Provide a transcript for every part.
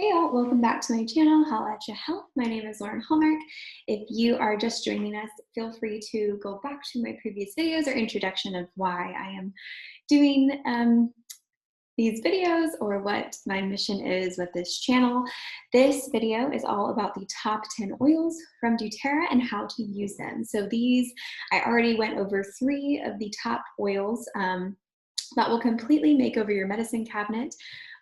Hey all, welcome back to my channel, How at Your Health. My name is Lauren Hallmark. If you are just joining us, feel free to go back to my previous videos or introduction of why I am doing these videos or what my mission is with this channel. This video is all about the top 10 oils from doTERRA and how to use them. So these, I already went over 3 of the top oils that will completely make over your medicine cabinet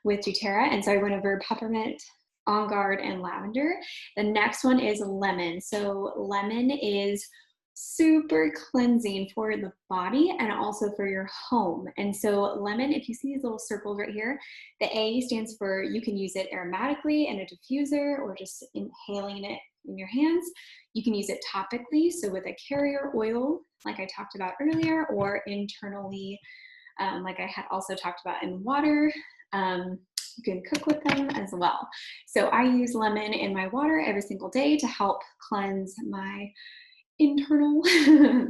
with doTERRA. And so I went over peppermint, on guard, and lavender. The next one is lemon. So lemon is super cleansing for the body and also for your home. And so lemon, if you see these little circles right here, the A stands for you can use it aromatically in a diffuser or just inhaling it in your hands. You can use it topically, so with a carrier oil, like I talked about earlier, or internally, like I had also talked about in water. You can cook with them as well. So I use lemon in my water every single day to help cleanse my internal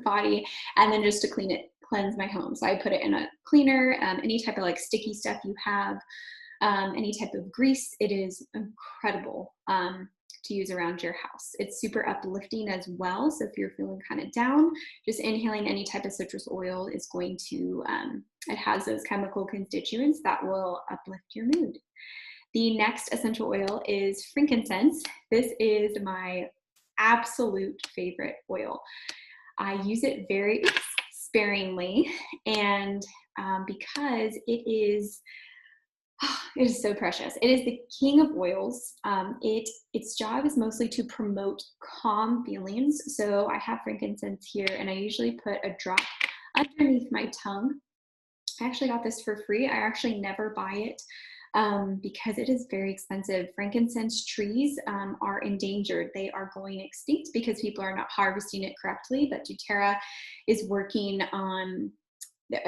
body, and then just to cleanse my home. So I put it in a cleaner, any type of like sticky stuff you have, any type of grease. It is incredible to use around your house. It's super uplifting as well. So if you're feeling kind of down, just inhaling any type of citrus oil is going to, it has those chemical constituents that will uplift your mood. The next essential oil is frankincense. This is my absolute favorite oil. I use it very sparingly, and because it is so precious. It is the king of oils. Its job is mostly to promote calm feelings. So I have frankincense here, and I usually put a drop underneath my tongue. I actually got this for free. I actually never buy it because it is very expensive. Frankincense trees are endangered. They are going extinct because people are not harvesting it correctly, but doTERRA is working on,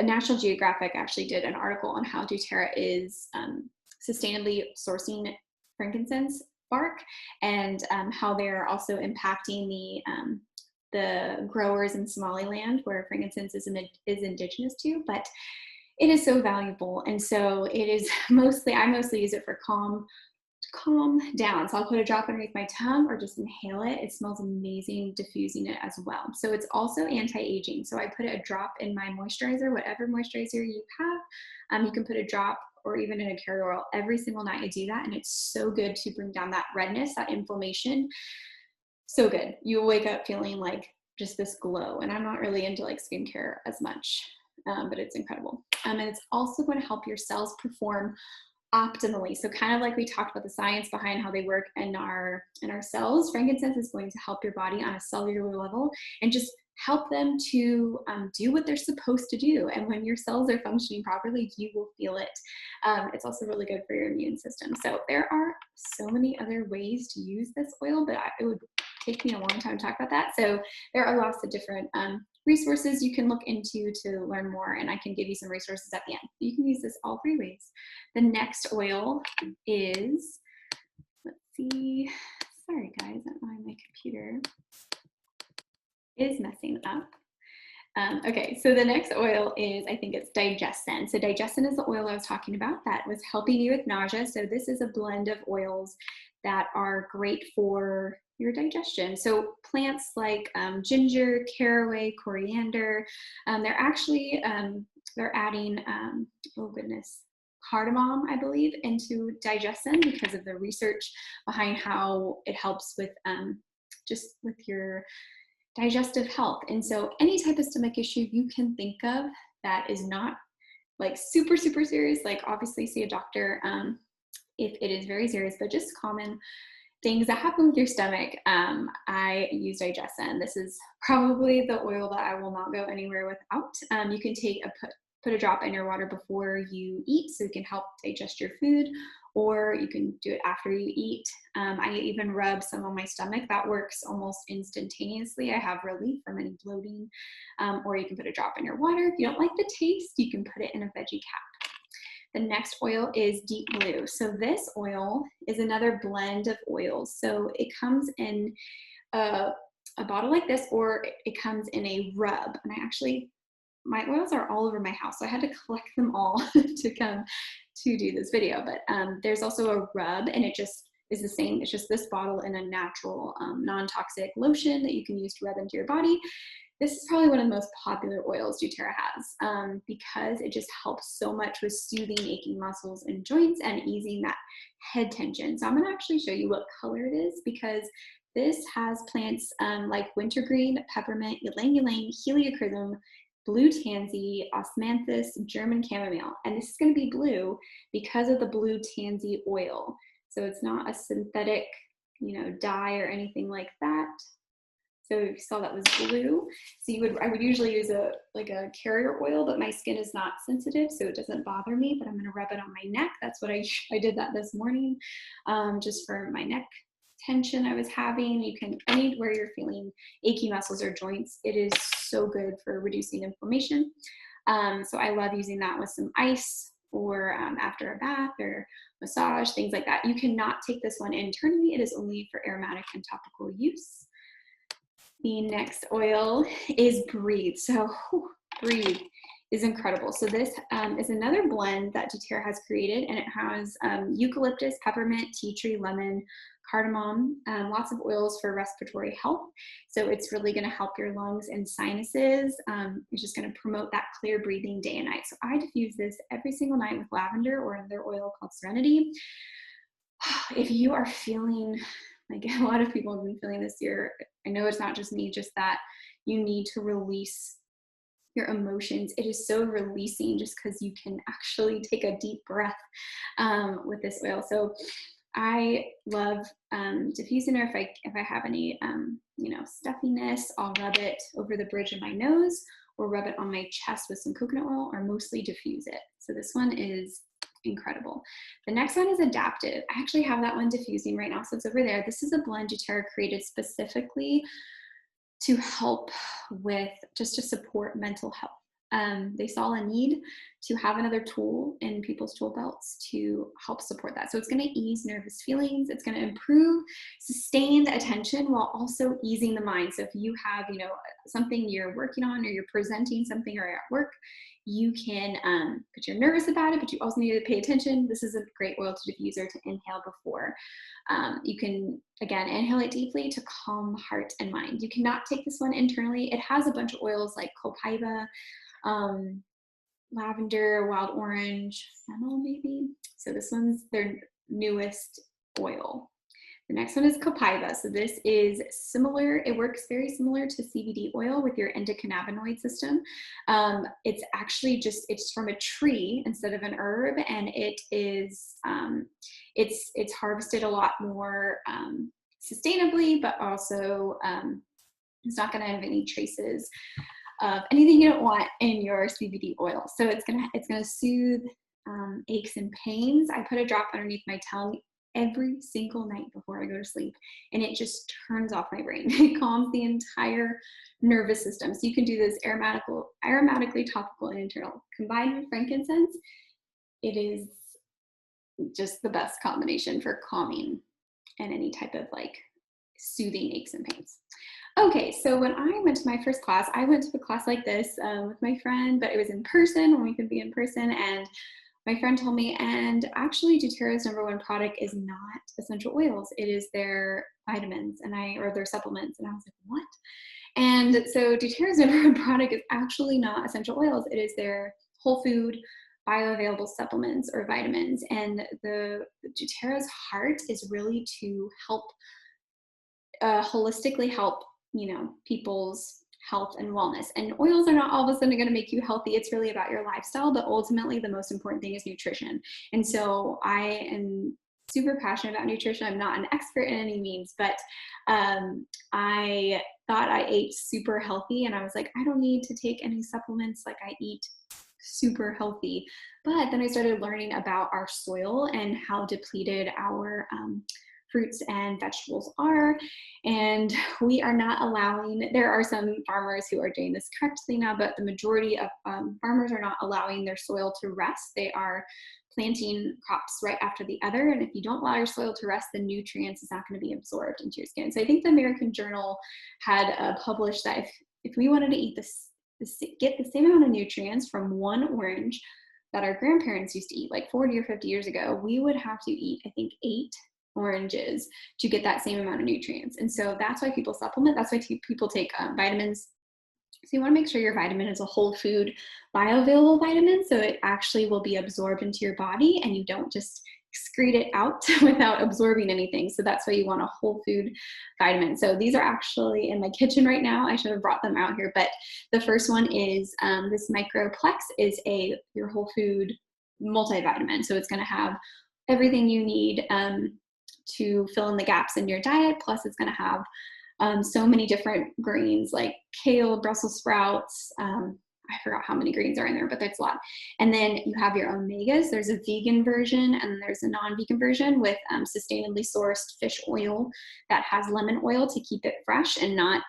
National Geographic actually did an article on how doTERRA is sustainably sourcing frankincense bark, and how they're also impacting the growers in Somaliland, where frankincense is indigenous to, but it is so valuable. And so it is I mostly use it for to calm down. So I'll put a drop underneath my tongue or just inhale it. It smells amazing diffusing it as well. So it's also anti-aging. So I put a drop in my moisturizer, whatever moisturizer you have. You can put a drop or even in a carrier oil every single night. I do that, and it's so good to bring down that redness, that inflammation. So good. You'll wake up feeling like just this glow. And I'm not really into like skincare as much, but it's incredible. And it's also going to help your cells perform optimally. So kind of like we talked about the science behind how they work in our cells, frankincense is going to help your body on a cellular level and just help them to do what they're supposed to do. And when your cells are functioning properly, you will feel it. It's also really good for your immune system. So there are so many other ways to use this oil, but it would take me a long time to talk about that. So there are lots of different resources you can look into to learn more, and I can give you some resources at the end. You can use this all 3 ways. The next oil is, let's see, sorry guys, my computer is messing up. Okay, so the next oil is, I think it's Digestion. So Digestion is the oil I was talking about that was helping you with nausea. So this is a blend of oils that are great for your digestion. So plants like ginger, caraway, coriander, they're actually, they're adding, oh goodness, cardamom, I believe, into Digestion because of the research behind how it helps with just with your digestive health. And so any type of stomach issue you can think of that is not like super serious, like obviously see a doctor if it is very serious, but just common things that happen with your stomach, I use Digestion. This is probably the oil that I will not go anywhere without. You can put a drop in your water before you eat, so you can help digest your food, or you can do it after you eat. I even rub some on my stomach. That works almost instantaneously. I have relief from any bloating, or you can put a drop in your water. If you don't like the taste, you can put it in a veggie cap. The next oil is Deep Blue. So this oil is another blend of oils. So it comes in a bottle like this, or it comes in a rub. And I actually my oils are all over my house, so I had to collect them all to come to do this video. But there's also a rub, and it just is the same. It's just this bottle in a natural, non-toxic lotion that you can use to rub into your body. This is probably one of the most popular oils doTERRA has, because it just helps so much with soothing aching muscles and joints and easing that head tension. So I'm gonna actually show you what color it is, because this has plants like wintergreen, peppermint, ylang ylang, heliochrysum, blue tansy, osmanthus, German chamomile. And this is gonna be blue because of the blue tansy oil. So it's not a synthetic, dye or anything like that. So you saw that was blue. So I would usually use a carrier oil, but my skin is not sensitive, so it doesn't bother me, but I'm gonna rub it on my neck. That's what I did that this morning, just for my neck tension I was having. You can, anywhere you're feeling achy muscles or joints, it is so good for reducing inflammation. So I love using that with some ice, or after a bath or massage, things like that. You cannot take this one internally. It is only for aromatic and topical use. The next oil is Breathe. So Breathe is incredible. So this is another blend that doTERRA has created, and it has eucalyptus, peppermint, tea tree, lemon, cardamom, lots of oils for respiratory health. So it's really gonna help your lungs and sinuses. It's just gonna promote that clear breathing day and night. So I diffuse this every single night with lavender or another oil called Serenity. If you are feeling, like a lot of people have been feeling this year, I know it's not just me, just that you need to release your emotions. It is so releasing, just because you can actually take a deep breath with this oil. So I love diffusing it. If I have any stuffiness, I'll rub it over the bridge of my nose, or rub it on my chest with some coconut oil, or mostly diffuse it. So this one is incredible. The next one is Adaptive. I actually have that one diffusing right now, so it's over there. This is a blend doTERRA created specifically to help with, just to support mental health. They saw a need to have another tool in people's tool belts to help support that. So it's going to ease nervous feelings. It's going to improve sustained attention while also easing the mind. So if you have, something you're working on, or you're presenting something, or at work, you can, but you're nervous about it, but you also need to pay attention. This is a great oil to diffuse or to inhale before. You can, again, inhale it deeply to calm heart and mind. You cannot take this one internally. It has a bunch of oils like copaiba, lavender, wild orange, fennel maybe. So this one's their newest oil. The next one is copaiba. So this is similar. It works very similar to CBD oil with your endocannabinoid system. It's actually it's from a tree instead of an herb, and it is it's harvested a lot more sustainably, but also it's not going to have any traces of anything you don't want in your CBD oil. So it's gonna soothe aches and pains. I put a drop underneath my tongue every single night before I go to sleep, and it just turns off my brain. It calms the entire nervous system. So you can do this aromatically, topical, and internal. Combined with frankincense, it is just the best combination for calming and any type of soothing aches and pains. Okay, so when I went to my first class, I went to a class like this with my friend, but it was in person when we could be in person, and my friend told me, and actually doTERRA's #1 product is not essential oils, it is their vitamins, or their supplements, and I was like, what? And so doTERRA's #1 product is actually not essential oils, it is their whole food, bioavailable supplements or vitamins, and the doTERRA's heart is really to help, holistically help people's health and wellness. And oils are not all of a sudden going to make you healthy. It's really about your lifestyle, but ultimately the most important thing is nutrition. And so I am super passionate about nutrition. I'm not an expert in any means, but I thought I ate super healthy, and I was like, I don't need to take any supplements, I eat super healthy. But then I started learning about our soil and how depleted our fruits and vegetables are, and we are not allowing, there are some farmers who are doing this correctly now, but the majority of farmers are not allowing their soil to rest. They are planting crops right after the other, and if you don't allow your soil to rest, the nutrients is not going to be absorbed into your skin. So I think the American Journal had published that if we wanted to eat this get the same amount of nutrients from one orange that our grandparents used to eat like 40 or 50 years ago, we would have to eat, I think, 8 oranges to get that same amount of nutrients. And so that's why people supplement. That's why people take vitamins. So you want to make sure your vitamin is a whole food bioavailable vitamin, so it actually will be absorbed into your body and you don't just excrete it out without absorbing anything. So that's why you want a whole food vitamin. So these are actually in my kitchen right now. I should have brought them out here, but the first one is this Microplex is your whole food multivitamin. So it's going to have everything you need to fill in the gaps in your diet. Plus it's going to have so many different greens like kale, Brussels sprouts. I forgot how many greens are in there, but that's a lot. And then you have your omegas. There's a vegan version and there's a non-vegan version with sustainably sourced fish oil that has lemon oil to keep it fresh and not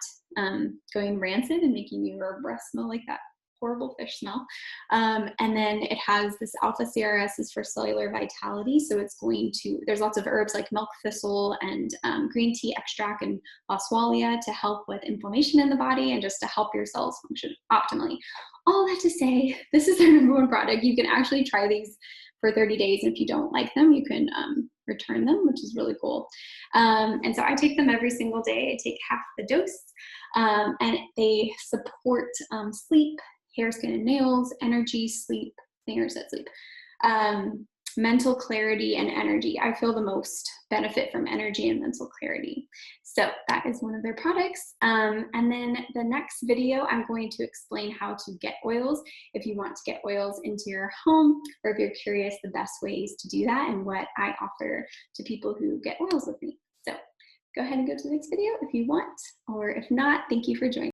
going rancid and making your breath smell like that horrible fish smell. And then it has this alpha CRS is for cellular vitality. So there's lots of herbs like milk thistle and green tea extract and boswellia to help with inflammation in the body and just to help your cells function optimally. All that to say, this is their #1 product. You can actually try these for 30 days. And if you don't like them, you can return them, which is really cool. And so I take them every single day. I take half the dose and they support sleep, hair, skin, and nails, energy, sleep, sleep, mental clarity, and energy. I feel the most benefit from energy and mental clarity. So that is one of their products. And then the next video, I'm going to explain how to get oils if you want to get oils into your home, or if you're curious the best ways to do that and what I offer to people who get oils with me. So go ahead and go to the next video if you want, or if not, thank you for joining.